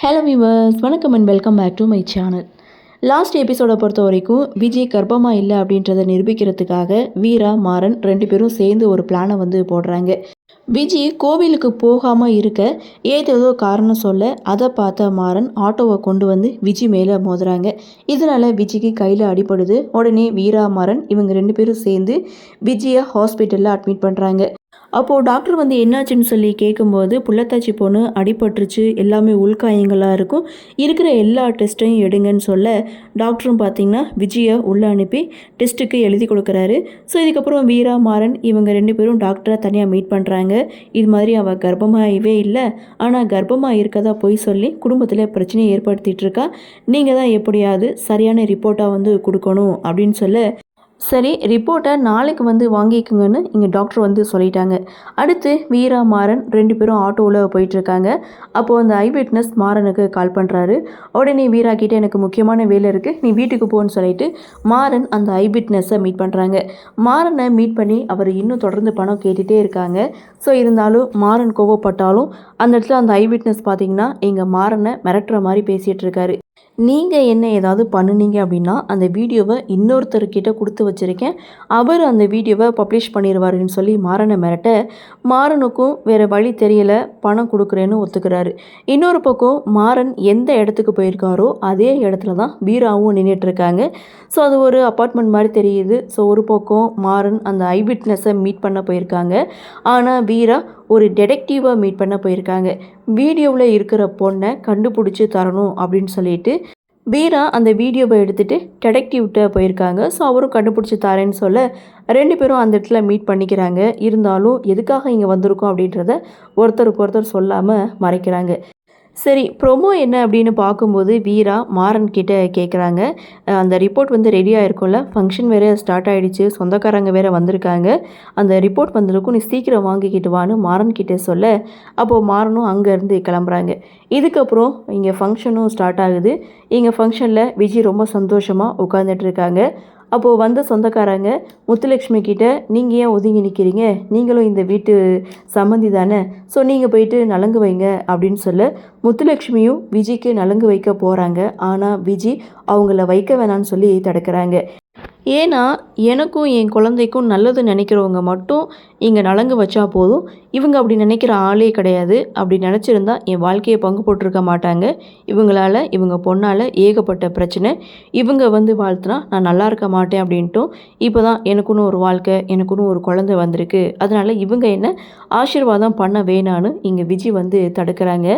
Hello viewers, வணக்கம் and welcome back to my channel. Last எபிசோடை பொறுத்த வரைக்கும் விஜய் கர்ப்பமாக இல்லை அப்படின்றத நிரூபிக்கிறதுக்காக வீரா மாறன் 2 பேரும் சேர்ந்து ஒரு பிளானை வந்து போடுறாங்க. விஜய் கோவிலுக்கு போகாமல் இருக்க ஏதேதோ காரணம் சொல்ல அதை பார்த்த மாறன் ஆட்டோவை கொண்டு வந்து விஜய் மேலே மோதுறாங்க. இதனால் விஜய்க்கு கையில் அடிபடுது. உடனே வீரா மாறன் இவங்க 2 பேரும் சேர்ந்து விஜயை ஹாஸ்பிட்டலில் அட்மிட் பண்ணுறாங்க. அப்போது டாக்டர் வந்து என்னாச்சுன்னு சொல்லி கேட்கும்போது புள்ளத்தாச்சி பொண்ணு அடிபட்டுருச்சு, எல்லாமே உள்காயங்களாக இருக்கும், இருக்கிற எல்லா டெஸ்ட்டையும் எடுங்கன்னு சொல்ல டாக்டரும் பார்த்திங்கன்னா விஜயை உள்ளே அனுப்பி டெஸ்ட்டுக்கு எழுதி கொடுக்குறாரு. ஸோ இதுக்கப்புறம் வீரா மாறன் இவங்க 2 பேரும் டாக்டரை தனியாக மீட் பண்ணுறாங்க. இது மாதிரி அவள் கர்ப்பமாகவே இல்லை, ஆனால் கர்ப்பமாக இருக்கதா போய் சொல்லி குடும்பத்தில் பிரச்சனையை ஏற்படுத்திகிட்டு இருக்கா, நீங்கள் தான் எப்படியாவது சரியான ரிப்போர்ட்டாக வந்து கொடுக்கணும் அப்படின்னு சொல்ல, சரி ரிப்போர்ட்டை நாளைக்கு வந்து வாங்கிக்குங்கன்னு இங்கே டாக்டர் வந்து சொல்லிட்டாங்க. அடுத்து வீரா மாறன் 2 பேரும் ஆட்டோவில் போயிட்டுருக்காங்க. அப்போது அந்த ஐ விட்னஸ் மாறனுக்கு கால் பண்ணுறாரு. உடனே வீரா கிட்டே எனக்கு முக்கியமான வேலை இருக்குது, நீ வீட்டுக்கு போன்னு சொல்லிட்டு மாறன் அந்த ஐ விட்னஸை மீட் பண்ணுறாங்க. மாறனை மீட் பண்ணி அவர் இன்னும் தொடர்ந்து பணம் கேட்டுகிட்டே இருக்காங்க. ஸோ இருந்தாலும் மாறன் கோவப்பட்டாலும் அந்த இடத்துல அந்த ஐ விட்னஸ் பார்த்திங்கன்னா எங்கள் மாறனை மிரட்டுற மாதிரி பேசிகிட்டு இருக்காரு. நீங்கள் என்ன ஏதாவது பண்ணுனீங்க அப்படின்னா அந்த வீடியோவை இன்னொருத்தர்கிட்ட கொடுத்து வச்சுருக்கேன், அவர் அந்த வீடியோவை பப்ளிஷ் பண்ணிடுவாருன்னு சொல்லி மாறனை மிரட்ட, மாறனுக்கும் வேறு வழி தெரியலை, பணம் கொடுக்குறேன்னு ஒத்துக்கிறாரு. இன்னொரு பக்கம் மாறன் எந்த இடத்துக்கு போயிருக்காரோ அதே இடத்துல தான் வீராவும் நின்றுட்டுருக்காங்க. ஸோ அது ஒரு அப்பார்ட்மெண்ட் மாதிரி தெரியுது. ஸோ ஒரு பக்கம் மாறன் அந்த ஐ விட்னஸை மீட் பண்ண போயிருக்காங்க, ஆனால் வீரா ஒரு டெடெக்டிவாக மீட் பண்ண போயிருக்காங்க. வீடியோவில் இருக்கிற பொண்ணை கண்டுபிடிச்சி தரணும் அப்படின்னு சொல்லிட்டு வீரா அந்த வீடியோவை எடுத்துகிட்டு டெடெக்டிவ்கிட்ட போயிருக்காங்க. ஸோ அவரும் கண்டுபிடிச்சி தரேன்னு சொல்ல 2 பேரும் அந்த இடத்துல மீட் பண்ணிக்கிறாங்க. இருந்தாலும் எதுக்காக இங்கே வந்திருக்கோம் அப்படின்றத ஒருத்தருக்கு ஒருத்தர் சொல்லாமல் மறைக்கிறாங்க. சரி, ப்ரொமோ என்ன அப்படின்னு பார்க்கும்போது வீரா மாறன் கிட்ட கேட்குறாங்க, அந்த ரிப்போர்ட் வந்து ரெடியாக இருக்கும்ல, ஃபங்க்ஷன் வேறு ஸ்டார்ட் ஆகிடுச்சு, சொந்தக்காரங்க வேறு வந்திருக்காங்க, அந்த ரிப்போர்ட் வந்திருக்கும், நீ சீக்கிரம் வாங்கிக்கிட்டு வான்னு மாறன் கிட்டே சொல்ல, அப்போது மாறனும் அங்கேருந்து கிளம்புறாங்க. இதுக்கப்புறம் இங்கே ஃபங்க்ஷனும் ஸ்டார்ட் ஆகுது. இங்கே ஃபங்க்ஷனில் விஜய் ரொம்ப சந்தோஷமாக உட்காந்துட்டு இருக்காங்க. அப்போது வந்த சொந்தக்காரங்க முத்துலட்சுமி கிட்டே, நீங்கள் ஏன் ஒதுங்கி நிற்கிறீங்க, நீங்களும் இந்த வீட்டு சம்மந்தி தானே, ஸோ நீங்கள் போயிட்டு நலங்கு வைங்க அப்படின்னு சொல்ல முத்துலட்சுமியும் விஜய்க்கு நலங்கு வைக்க போகிறாங்க. ஆனால் விஜய் அவங்கள வைக்க வேணான்னு சொல்லி தடுக்கிறாங்க. ஏன்னா எனக்கும் என் குழந்தைக்கும் நல்லது நினைக்கிறவங்க மட்டும் இங்கே நலங்கு வச்சா போதும், இவங்க அப்படி நினைக்கிற ஆளே கிடையாது, அப்படி நினச்சிருந்தா என் வாழ்க்கையை பங்கு போட்டிருக்க மாட்டாங்க, இவங்களால் இவங்க பொண்ணால் ஏகப்பட்ட பிரச்சனை, இவங்க வந்து வாழ்த்துனா நான் நல்லா இருக்க மாட்டேன் அப்படின்ட்டும், இப்போ தான் எனக்குன்னு ஒரு வாழ்க்கை, எனக்குன்னு ஒரு குழந்தை வந்திருக்கு, அதனால் இவங்க என்ன ஆசீர்வாதம் பண்ண வேணான்னு இங்கே விஜய் வந்து தடுக்கிறாங்க.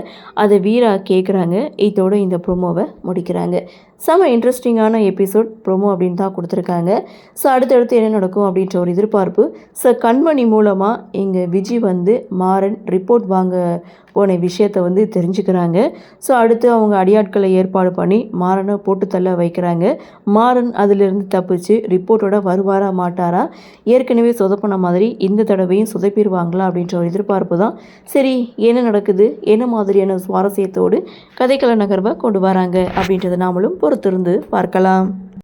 அதை வீரா கேட்குறாங்க. இதோட இந்த ப்ரோமோவை முடிக்கிறாங்க. செம இன்ட்ரெஸ்டிங்கான எபிசோட் ப்ரோமோ அப்படின்னு தான் கொடுத்துருக்காங்க. ஸோ அடுத்தடுத்து என்ன நடக்கும் அப்படின்ற ஒரு எதிர்பார்ப்பு. ஸோ கண்மணி மூலமாக எங்கள் விஜய் வந்து மாறன் ரிப்போர்ட் வாங்க போன விஷயத்தை வந்து தெரிஞ்சுக்கிறாங்க. ஸோ அடுத்து அவங்க அடியாட்களை ஏற்பாடு பண்ணி மாறனை போட்டு தள்ள வைக்கிறாங்க. மாறன் அதிலிருந்து தப்பிச்சு ரிப்போர்ட்டோட வருவாரா மாட்டாரா, ஏற்கனவே சொதப்பின மாதிரி இந்த தடவையும் சொதப்பிடுவாங்களா அப்படின்ற ஒரு எதிர்பார்ப்பு தான். சரி, என்ன நடக்குது, என்ன மாதிரியான சுவாரஸ்யத்தோடு கதைக்கள நகர்வை கொண்டு வராங்க அப்படின்றத நாமளும் பொறுத்திருந்து பார்க்கலாம்.